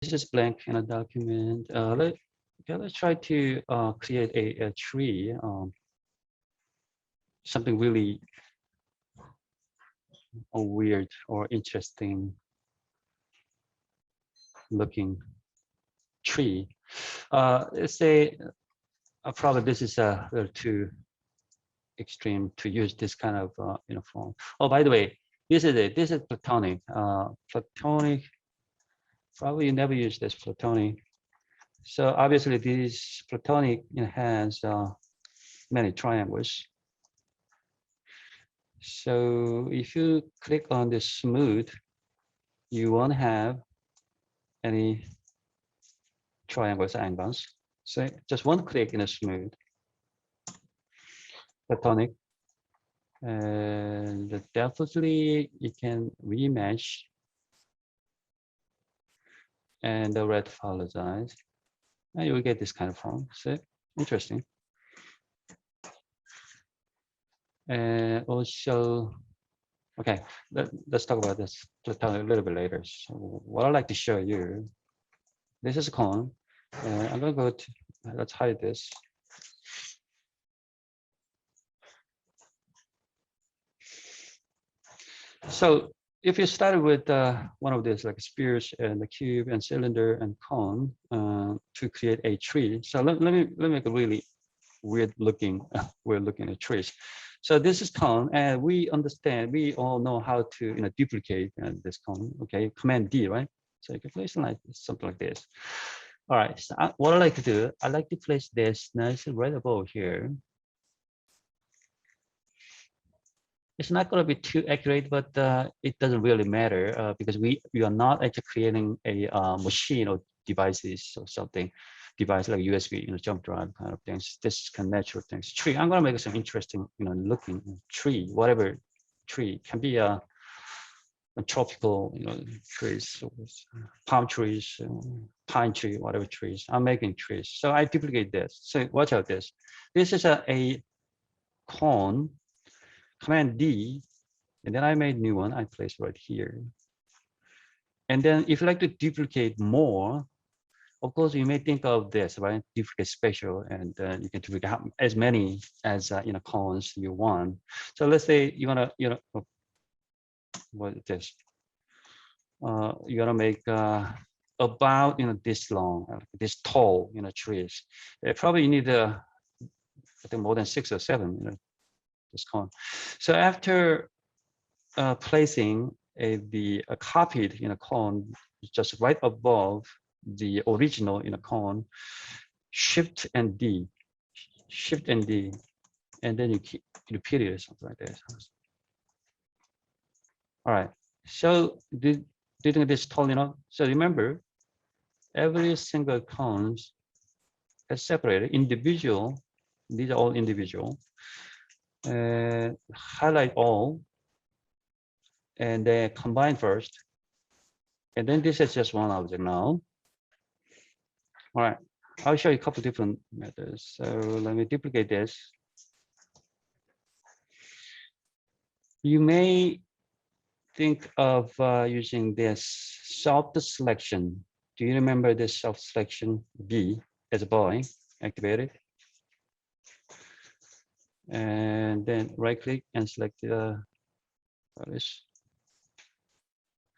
this is blank in a document. Let's try to create a tree, something really weird or interesting looking tree. Let's say probably this is a little too extreme to use this kind of form. Oh, by the way, this is it. This is platonic. Platonic. Probably you never use this platonic. So obviously this platonic has many triangles. So if you click on this smooth, you won't have any triangles angles. So just one click in a smooth platonic, and definitely you can remesh and the retopologize, and you will get this kind of form. So interesting. And also, okay, let's talk about this platonic a little bit later. So what I'd like to show you, this is a cone. I'm gonna go to, let's hide this. So if you started with one of these like spheres and the cube and cylinder and cone to create a tree. So let me make a really weird looking at trees. So this is cone, and we understand, we all know how to duplicate this cone. Okay, Command D, right? So you can place it like something like this. All right. So what I like to do, I like to place this nice right above here. It's not going to be too accurate, but it doesn't really matter because we are not actually creating a machine or devices or something, device like USB, jump drive kind of things. This kind of natural things. Tree. I'm going to make some interesting, looking tree. Whatever tree can be a tropical, trees, palm trees, pine tree, whatever trees. I'm making trees. So I duplicate this. So watch out this. This is a cone. Command D, and then I made new one. I placed right here. And then if you like to duplicate more, of course, you may think of this, right? Duplicate spatial, and you can duplicate as many as cones you want. So let's say you wanna, what is this? You gotta make about this long, this tall, trees. Probably you need I think more than 6 or 7, this cone. So after placing the copied cone just right above the original cone, Shift and D, and then you keep repeat it or something like this. All right. So doing this tall, so remember, every single cones is separated, individual. These are all individual. Highlight all, and then combine first. And then this is just one object now. All right, I'll show you a couple different methods. So let me duplicate this. You may think of using this soft selection. Do you remember this soft selection B as a boy? Activate it. And then right click and select this.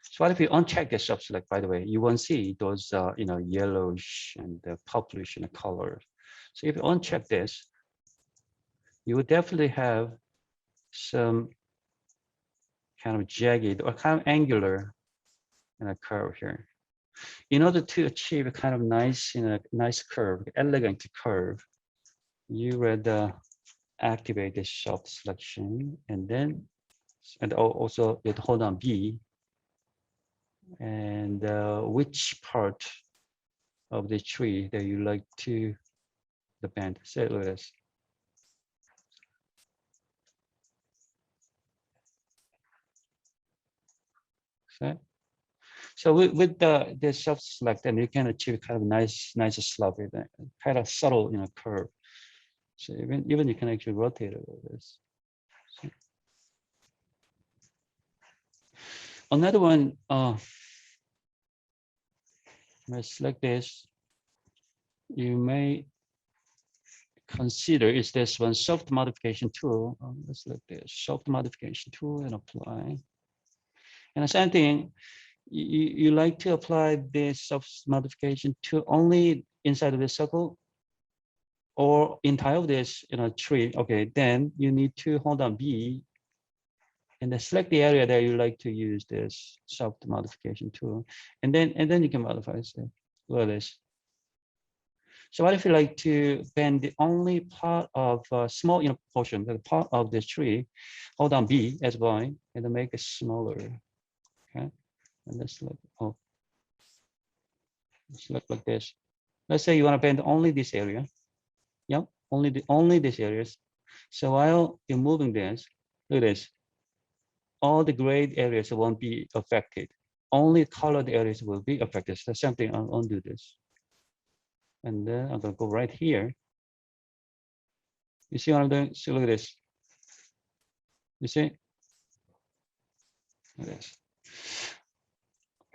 So what if you uncheck the soft select, by the way, you won't see those yellowish and purplish colors. So if you uncheck this, you will definitely have some kind of jagged or kind of angular curve here. In order to achieve a kind of nice, nice curve, elegant curve, you would activate this soft selection, and then also you hold on B, and which part of the tree that you like to the band. Say it like this. Okay. So with the soft select, and you can achieve kind of nice slope, kind of subtle curve. So even you can actually rotate it like this. So another one, I select this. You may consider is this one soft modification tool. Let's look at this soft modification tool and apply. And the same thing, you like to apply this soft modification to only inside of the circle or entire of this tree. Okay, then you need to hold on B and then select the area that you like to use this soft modification tool, and then you can modify it. Look at this. So what if you like to bend the only part of a small portion, the part of this tree, hold down B as well, and then make it smaller. Okay, and let's look. Oh, let's look like this. Let's say you want to bend only this area. Yep, only these areas. So while you're moving this, look at this. All the gray areas won't be affected. Only colored areas will be affected. So same thing. I'll undo this, and then I'm gonna go right here. You see what I'm doing? So look at this. You see? Look at this.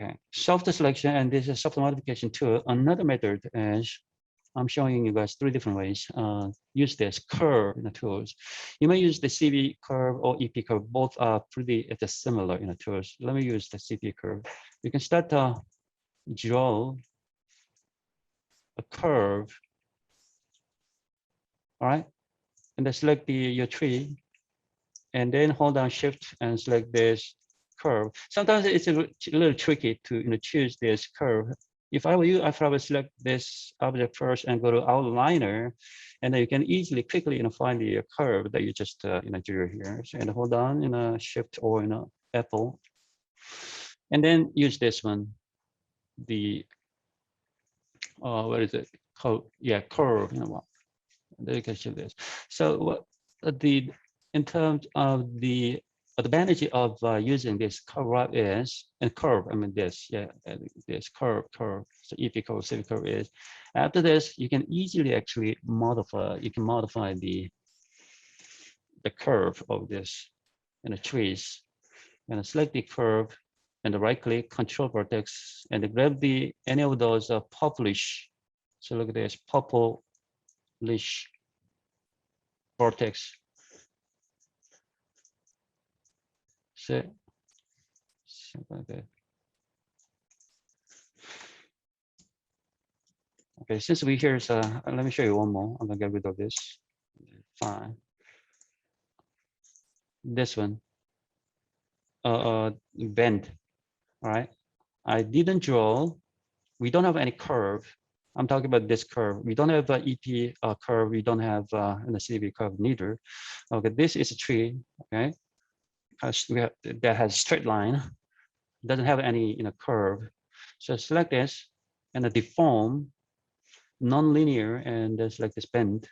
Okay. Soft selection, and this is soft modification tool. Another method is I'm showing you guys 3 different ways. Use this curve in the tools. You may use the CV curve or EP curve. Both are pretty similar in the tools. Let me use the CV curve. You can start to draw a curve. All right, and then select your tree, and then hold down Shift and select this curve. Sometimes it's a little tricky to choose this curve. If I were you, I'd probably select this object first and go to outliner, and then you can easily, quickly find the curve that you just drew here. So, and hold on in a Shift or in a Apple, and then use this one, the what is it called? Yeah, curve. There you can show this. So what the in terms of the advantage of using this curve is, and curve, I mean this, yeah, this curve. So EP curve, CV curve is, after this, you can easily actually modify, the curve of this trees, and select the curve and the right click, control vertex, and grab any of those purplish. So look at this purplish vertex. So like that. Okay, since we here, let me show you one more. I'm gonna get rid of this. Fine. This one, bend. All right. I didn't draw. We don't have any curve. I'm talking about this curve. We don't have an EP curve. We don't have an CV curve neither. Okay, this is a tree. Okay, that has straight line. Doesn't have any curve. So select this and deform non-linear, and select this bend.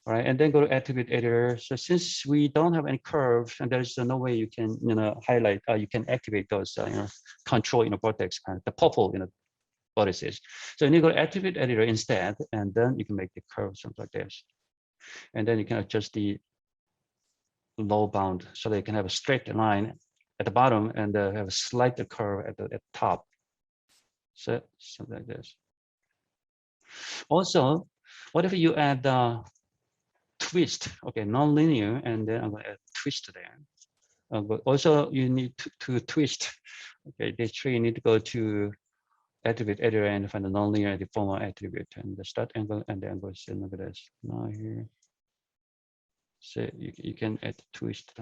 All right, and then go to attribute editor. So since we don't have any curve, and there's no way you can highlight, you can activate those control vertex, the purple vertices. So you need to go to attribute editor instead, and then you can make the curve something like this. And then you can adjust the low bound so that you can have a straight line at the bottom and have a slight curve at the top. So something like this. Also, what if you add twist? Okay, non-linear, and then I'm going to add twist there. But also you need to twist. Okay, this tree, you need to go to attribute editor and find the non-linear deformer attribute and the start angle and the angle. So look at this. Now here, so you can add twist.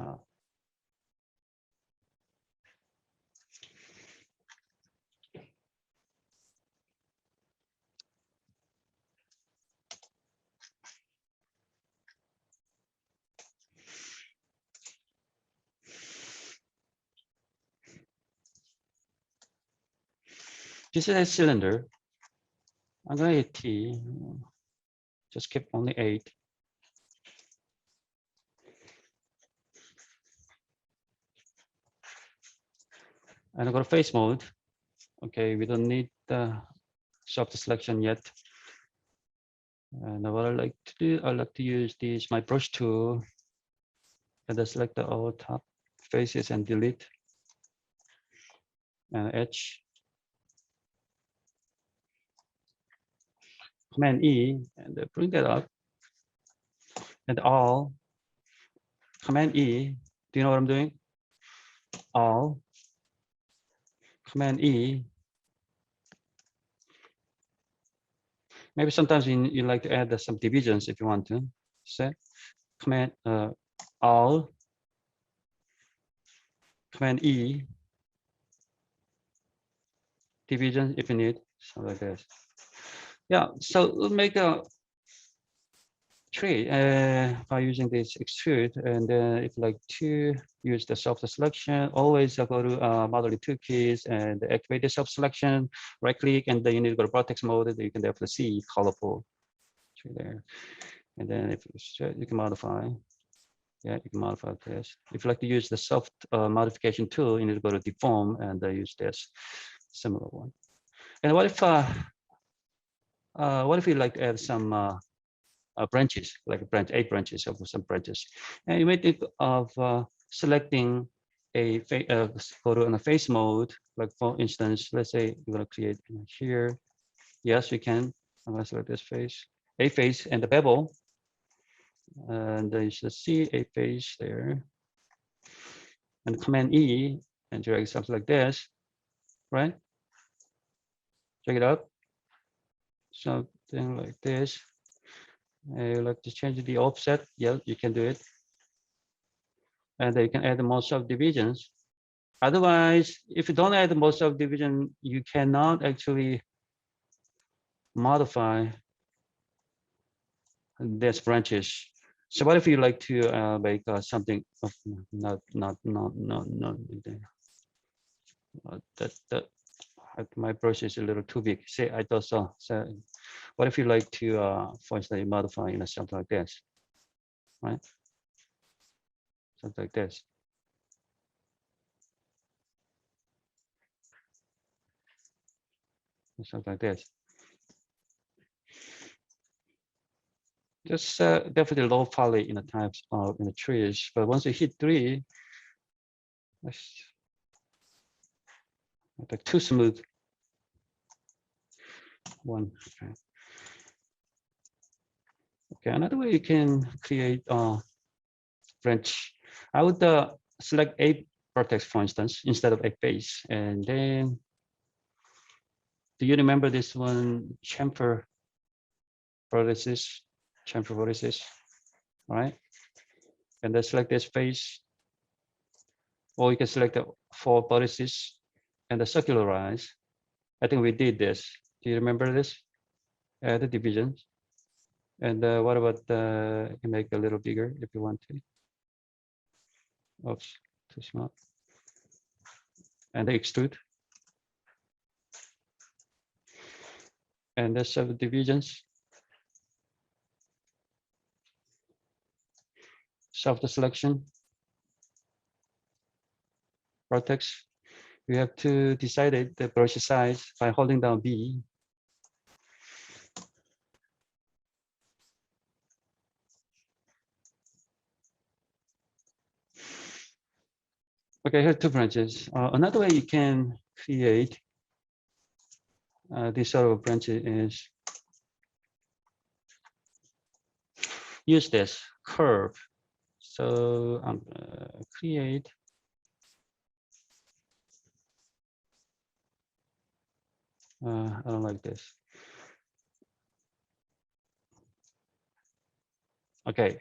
This is a cylinder. I'm going to hit T. Just keep only 8. And I go to face mode. Okay, we don't need the soft selection yet. And what I like to do, I like to use my brush tool, and I select all top faces and delete and edge. Command E, and bring that up. And all, Command E. Do you know what I'm doing? All, Command E. Maybe sometimes you like to add some divisions if you want to. Set Command all, Command E, division if you need, something like this. Yeah, so we'll make a tree by using this extrude, and then if you like to use the soft selection, always go to modeling toolkits and activate the soft selection, right click, and then you need to go to Robotics mode. You can definitely see colorful tree there. And then if you can modify, yeah, you can modify this. If you like to use the soft modification tool, you need to go to deform and use this similar one. And what if you like to add some branches, like eight branches of some branches, and you may think of selecting go to a face mode. Like for instance, let's say you want to create here. Yes, you can. I'm going to select this face, a face, and the bevel, and you should see a face there. And Command E and drag something like this, right? Check it out. Something like this. You like to change the offset? Yeah, you can do it. And you can add more subdivisions. Otherwise, if you don't add more subdivision, you cannot actually modify these branches. So what if you like to make something of that my brush is a little too big. Say I thought so. So what if you like to for instance modify something like this, right? Something like this. Something like this. Just definitely low poly in the types of in the trees, but once you hit 3, that's like too smooth. One. Okay, another way you can create a branch. I would select a vertex, for instance, instead of a face, and then do you remember this one, chamfer vertices, chamfer vertices, all right? And then select this face, or you can select the 4 vertices and the circularize. I think we did this. Do you remember this? The divisions. And what about you make it a little bigger if you want to? Oops, too small. And the extrude. And the subdivisions. Soft selection. Vertex. You have to decide the brush size by holding down B. Okay, here are 2 branches. Another way you can create this sort of branches is use this curve. So I'm create I don't like this. Okay,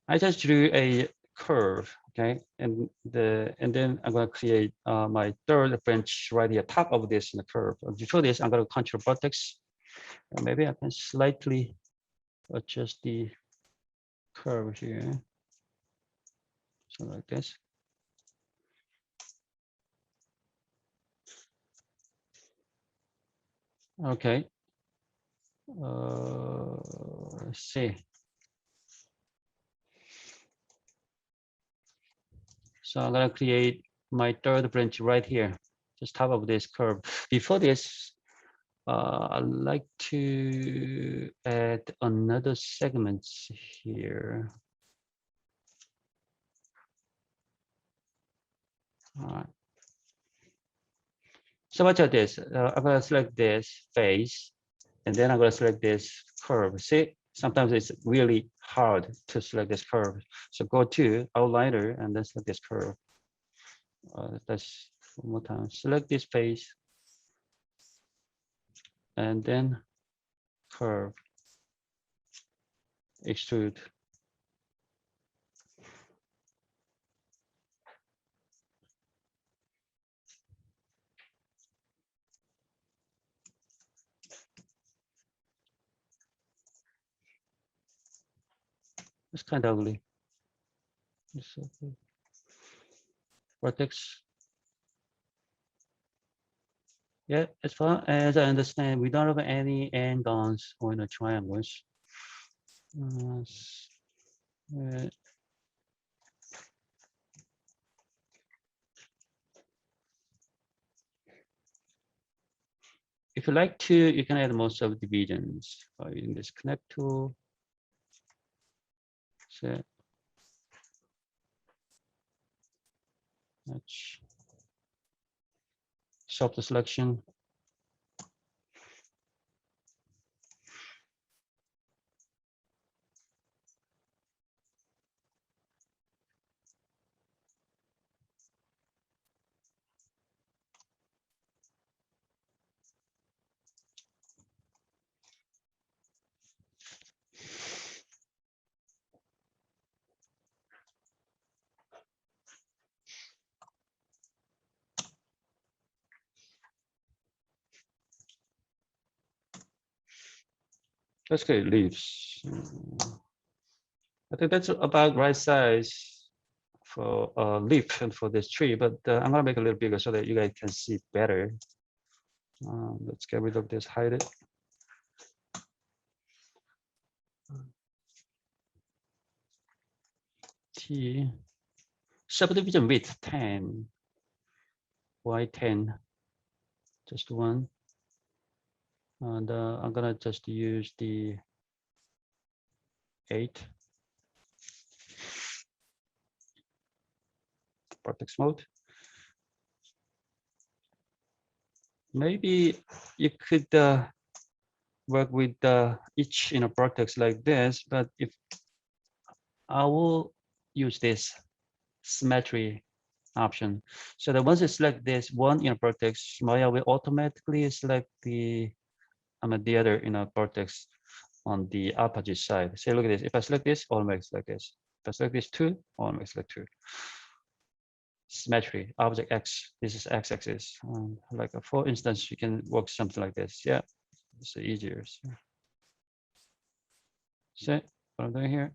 I just drew a curve. Okay, and then I'm going to create my 3rd branch right here, top of this in the curve. Before this, I'm going to control vertex. And maybe I can slightly adjust the curve here, so like this. Okay. Let's see. So I'm gonna create my 3rd branch right here, just top of this curve. Before this, I'd like to add another segment here. All right. So watch out this. I'm gonna select this face, And then I'm going to select this curve. See, sometimes it's really hard to select this curve. So go to outliner and then select this curve. That's one more time. Select this face and then curve, extrude. It's kind of ugly. It's okay. Vertex. Yeah, as far as I understand, we don't have any angles or the triangles. If you like to, you can add more subdivisions by using this connect tool. Set. Match. Soft selection. Let's get leaves. I think that's about right size for a leaf and for this tree, but I'm gonna make it a little bigger so that you guys can see better. Let's get rid of this, hide it. T, subdivision width 10, Y 10, just one. And I'm gonna just use the 8. Vertex mode. Maybe you could work with each vertex like this, but if I will use this symmetry option, so that once you select this one vertex, Maya will automatically select the other vertex on the opposite side. Say, look at this. If I select this, all makes like this. If I select this 2, all makes like 2. Symmetry, object X. This is X-axis. Like for instance, you can work something like this. Yeah, it's easier. See what I'm doing here?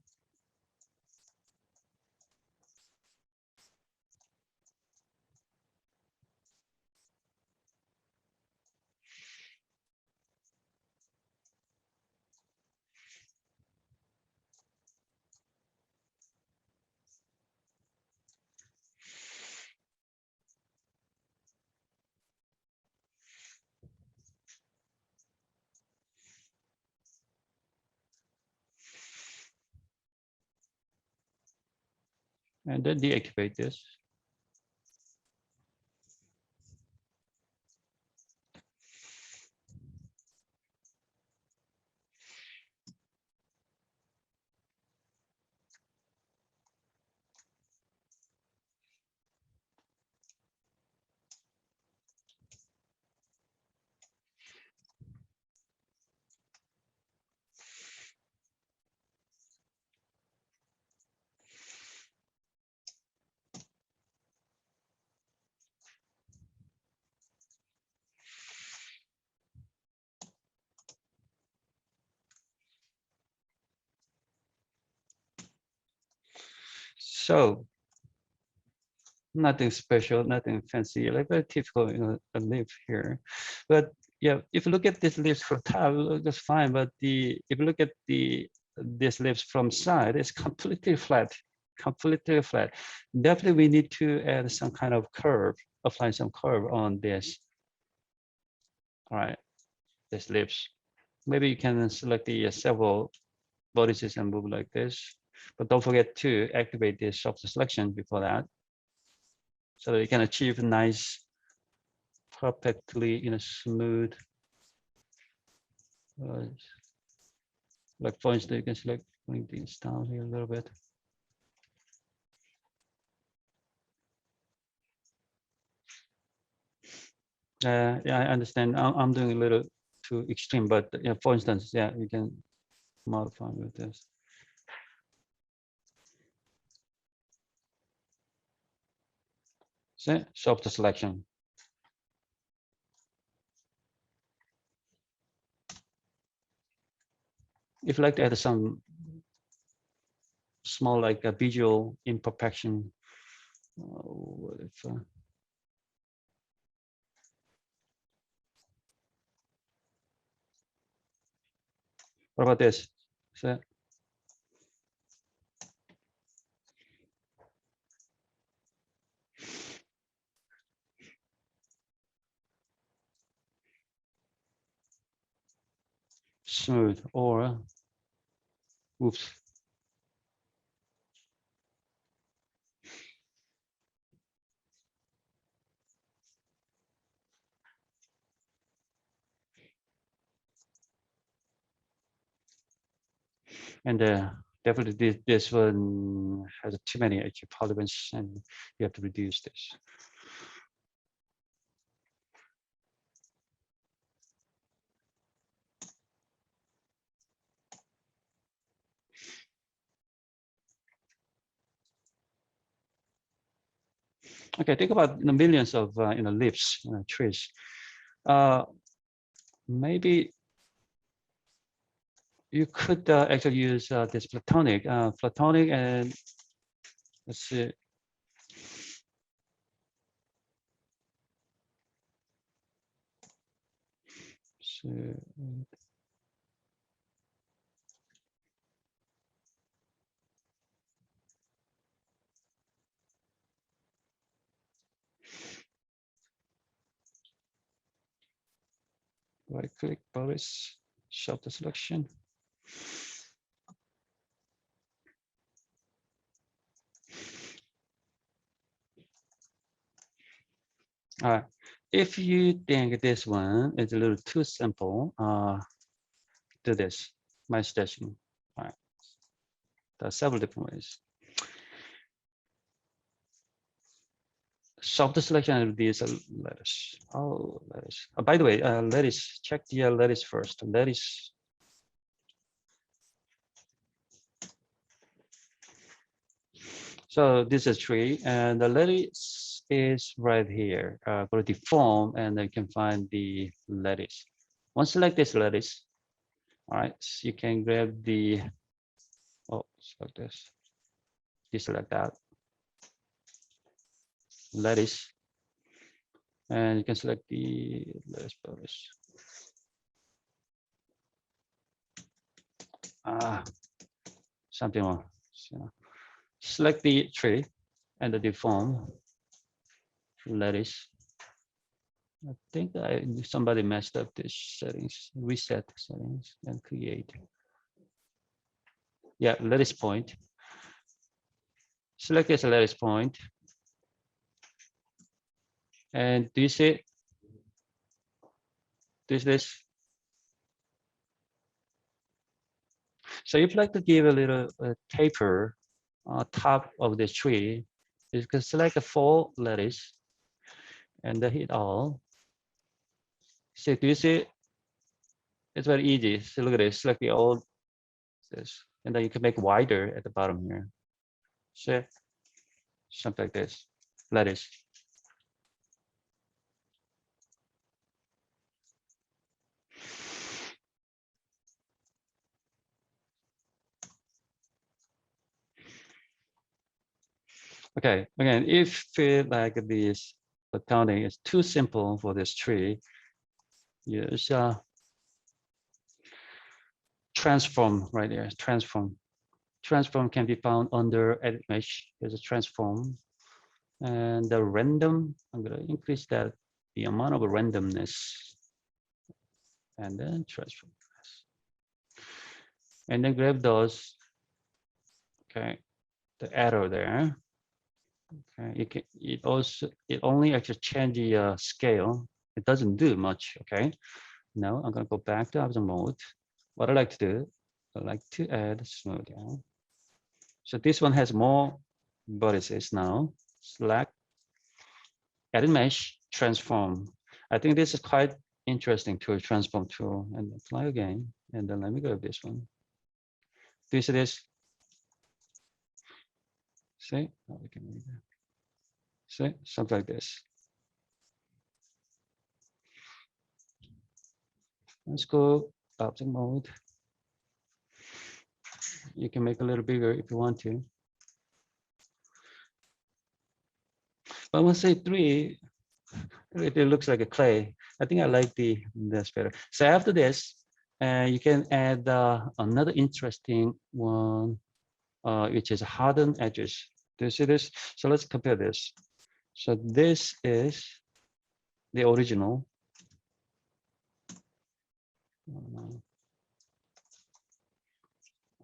And then deactivate this. So nothing special, nothing fancy, like very typical, a leaf here. But yeah, if you look at this leaves from top, that's fine. But if you look at this leaves from side, it's completely flat, completely flat. Definitely, we need to add some kind of curve, apply some curve on this. All right, this leaves. Maybe you can select the several vertices and move like this. But don't forget to activate the soft selection before that, so that you can achieve nice, perfectly smooth Like for instance, you can select, bring these down here a little bit. Yeah, I understand. I'm doing a little too extreme, but yeah, for instance, yeah, you can modify with this. So, shop the selection. If you like to add some small, like a visual imperfection, what if, what about this? So, smooth or oops. And definitely this one has too many actually polygons, and you have to reduce this. Okay, think about the millions of leaves, trees. Maybe you could actually use this platonic, and let's see. So, right click, polish, show the selection. All right. If you think this one is a little too simple, do this, my suggestion. All right. There are several different ways. Shop the selection and reduce Lattice. Oh, Lattice. Oh, by the way, Lattice, check the Lattice first. Lattice. So this is tree, and the lattice is right here. Go to deform, and then you can find the lattice. Once select this lattice, all right, so you can grab the, oh, select this, deselect that lattice, and you can select the lattice bonus. Something wrong. So select the tree and the deform lattice. I think somebody messed up this settings. Reset settings and create. Yeah, lattice point. Select this lattice point. And do you see this? So if you like to give a little taper on top of the tree, you can select a full lattice and hit all. So do you see? It's very easy. So look at this. Select the old this, and then you can make wider at the bottom here. So something like this, lattice. Okay, again, if like this accounting is too simple for this tree, use transform right there. Transform. Transform can be found under edit mesh. There's a transform, and the random. I'm going to increase that the amount of randomness, and then transform, and then grab those. Okay, the arrow there. Okay, it only actually change the scale. It doesn't do much. Okay, Now I'm going to go back to object mode. What I like to do, I like to add smooth down. So this one has more vertices now. Select, edit mesh, transform. I think this is quite interesting tool, transform tool, and apply again. And then let me go with this one. Do you see this? See? Oh, we can move that. See? Something like this. Let's go object mode. You can make a little bigger if you want to. But when I say 3, it looks like a clay. I think I like this better. So after this, you can add another interesting one, which is hardened edges. Do you see this? So let's compare this. So this is the original.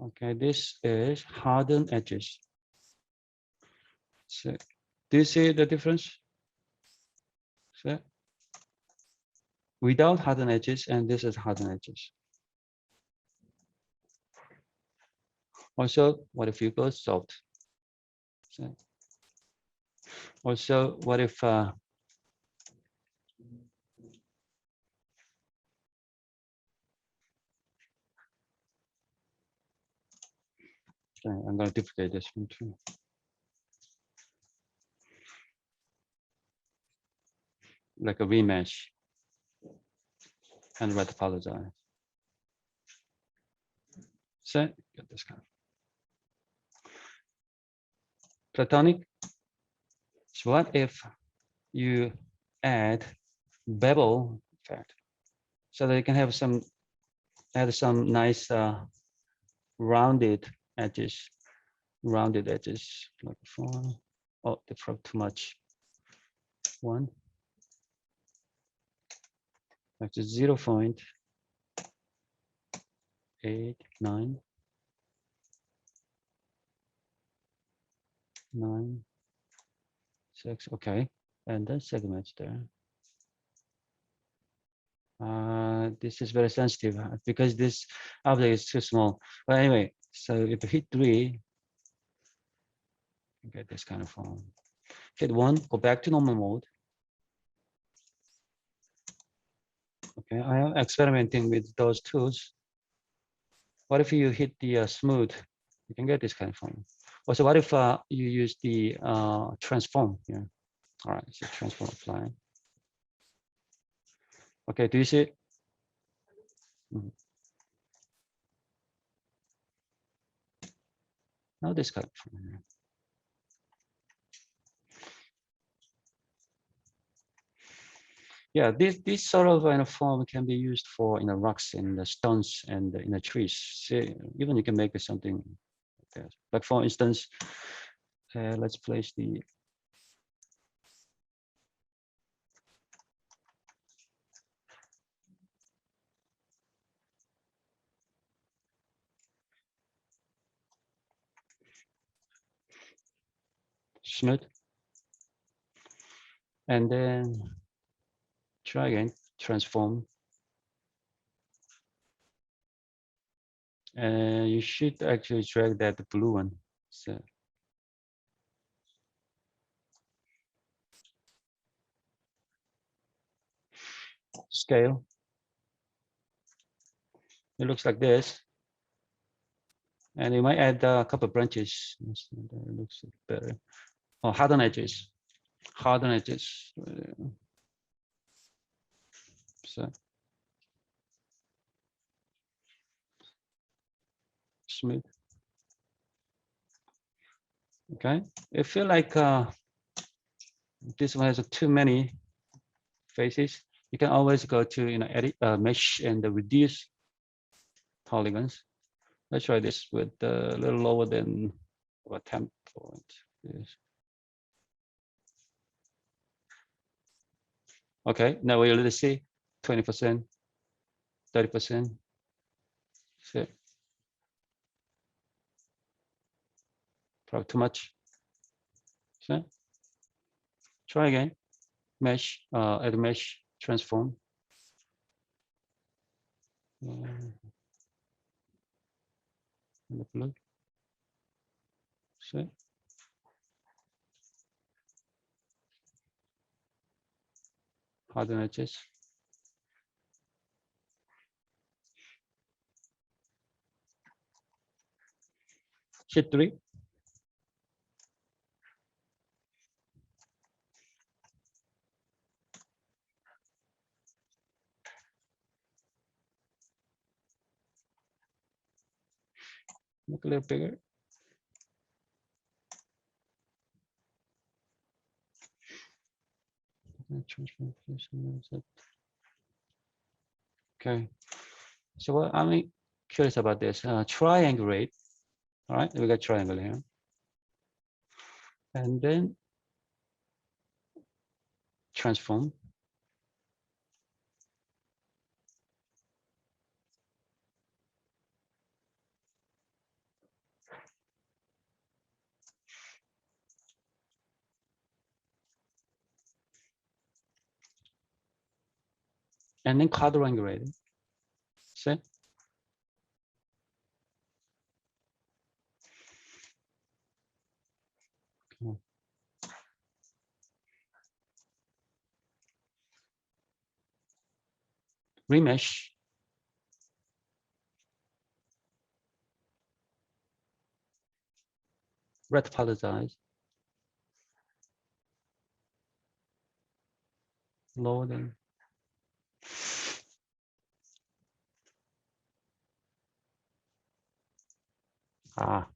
Okay, this is hardened edges. So do you see the difference? So without hardened edges, and this is hardened edges. Also, what if you go soft? So also, what if okay, I'm going to duplicate this one too. Like a remesh and retopologize. So get this kind of platonic. So what if you add bevel effect so that you can have some nice rounded edges, like before. Oh, they broke too much. 1. That's 0.89. 9, 6, okay, and then segments there. This is very sensitive because this object is too small. But anyway, so if you hit 3, you get this kind of form. Hit 1, go back to normal mode. Okay, I am experimenting with those tools. What if you hit the smooth? You can get this kind of form. Also, what if you use the transform here? All right, so transform apply. Okay, do you see it? Now this kind of form here. Yeah, this sort of form can be used for rocks and the stones and in the trees. See, even you can make something like that. Like for instance, let's place the smooth, and then try again, transform. And you should actually drag that blue one. So scale. It looks like this. And you might add a couple of branches. That looks better. Oh, harden edges. Harden edges. So smooth. Okay. I feel like this one has too many faces. You can always go to edit mesh and reduce polygons. Let's try this with a little lower than about 10 points. Yes. Okay, now we already see 20%, 30%. So probably too much. So try again. Mesh, add mesh, transform. the blue. So Harden edges. Hit 3. Make a little bigger. Okay. So what I'm curious about this triangulate. All right, we got triangle here, and then transform. And then quadrangulate. See? Remesh. Retopologize. Loading. Ah.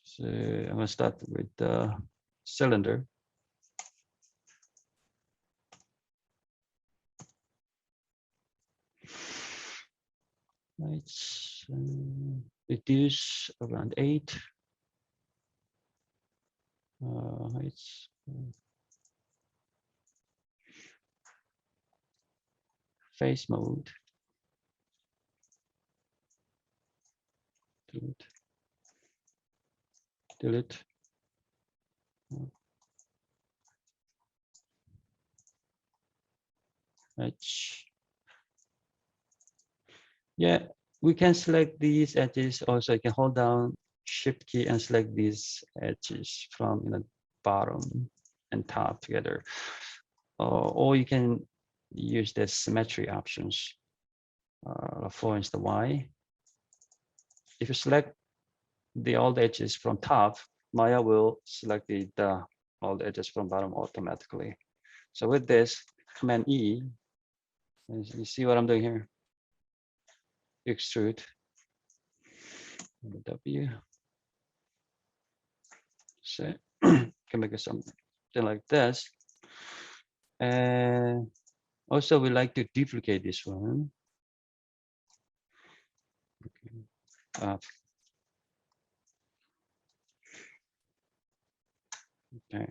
So I'm gonna start with the cylinder. Let's reduce around 8. It's face mode. Delete. Delete. Edge. Yeah, we can select these edges. Also, you can hold down Shift key and select these edges from bottom and top together. Or you can use the symmetry options. For instance, Y. If you select all the edges from top, Maya will select all the edges from bottom automatically. So with this, Command E, you see what I'm doing here? Extrude. W. So can make it something like this. And also we like to duplicate this one. Okay.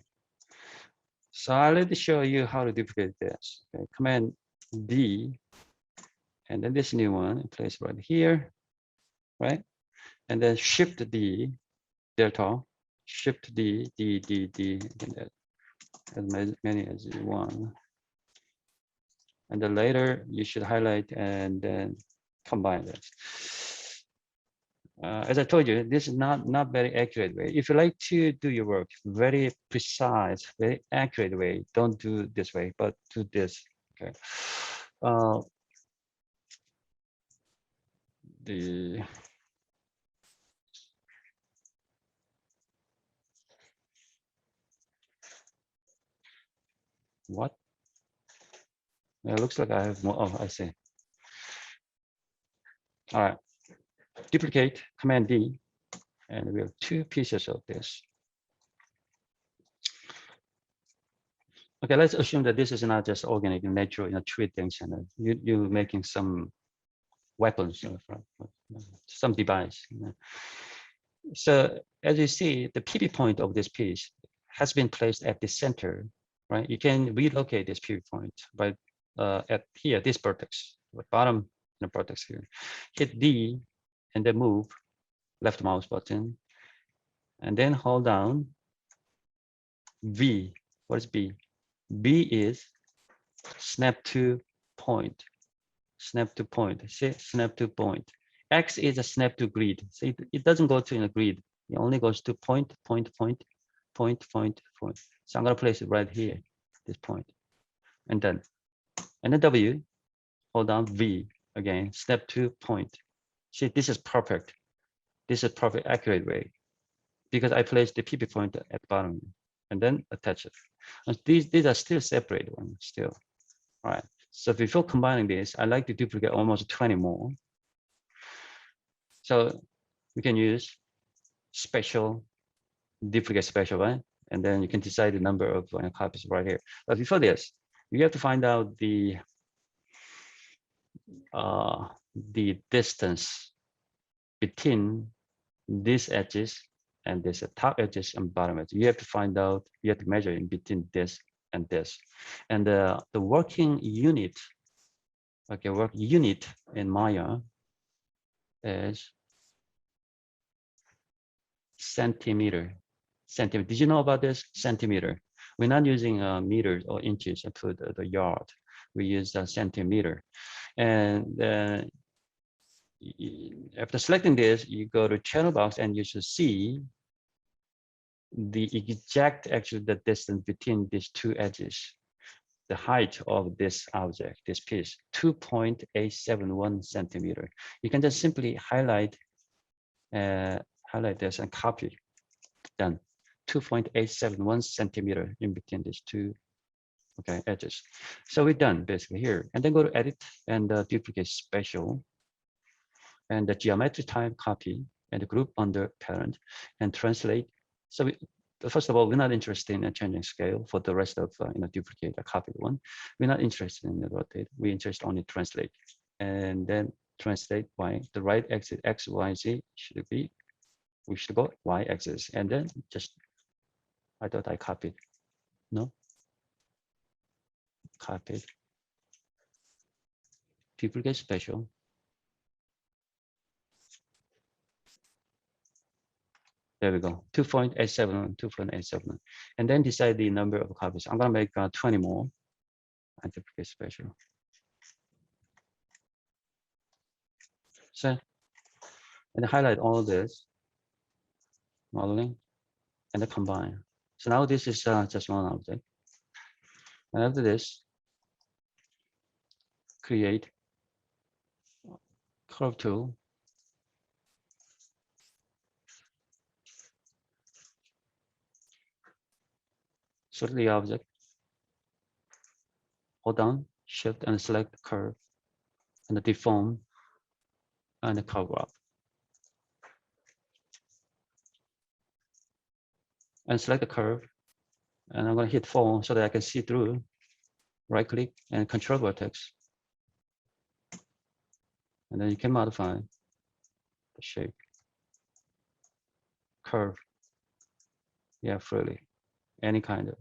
So I'll let me show you how to duplicate this. Okay. Command D, and then this new one, place right here, right? And then Shift D, Delta, Shift D, and as many as you want. And then later you should highlight and then combine this. As I told you, this is not very accurate way. If you like to do your work very precise, very accurate way, don't do this way, but do this. Okay. What? It looks like I have more. Oh, I see. All right. Duplicate, Command D, and we have 2 pieces of this. Okay, let's assume that this is not just organic, natural, tree things, and you're making some weapons, some device. So as you see, the PV point of this piece has been placed at the center, right? You can relocate this PV point by at here, this vertex, the bottom the vertex here. Hit D and then move, left mouse button, and then hold down V. What is B? B is snap to point, snap to point. See, snap to point. X is a snap to grid. So it doesn't go to in a grid. It only goes to point, point, point, point, point, point. So I'm gonna place it right here, this point, and then W. Hold down V again. Snap to point. See, this is perfect. This is perfect, accurate way because I placed the PP point at the bottom and then attach it. And these are still separate ones still. All right. So before combining this, I like to duplicate almost 20 more. So we can use special, duplicate special, right? And then you can decide the number of copies right here. But before this, you have to find out the distance between these edges and this top edges and bottom edge. You have to find out, you have to measure in between this and this. And the working unit, okay, work unit in Maya is centimeter. Centimeter. Did you know about this? Centimeter. We're not using meters or inches for the yard. We use a centimeter. And after selecting this, you go to channel box and you should see the exact, actually, the distance between these two edges, the height of this object, this piece, 2.871 centimeter. You can just simply highlight this and copy. Done. 2.871 centimeter in between these two, okay, edges. So we're done basically here. And then go to edit and duplicate special and the geometry type copy and group under parent and translate. So first of all, we're not interested in changing scale for the rest of duplicate a copied one. We're not interested in the rotate. We're interested only translate, and then translate y. The right axis x, y, z should be, we should go y axis, and then just, I thought I copied. No, copied. Duplicate special. There we go, 2.87, 2.87. And then decide the number of copies. I'm gonna make 20 more. And duplicate special. So, and highlight all this, modeling, and then combine. So now this is just one object. And after this, create curve tool. Select the object, hold down, shift and select the curve, and the deform, and the curve up. And select the curve, and I'm going to hit 4 so that I can see through. Right click and control vertex. And then you can modify the shape. Curve. Yeah, freely. Any kind of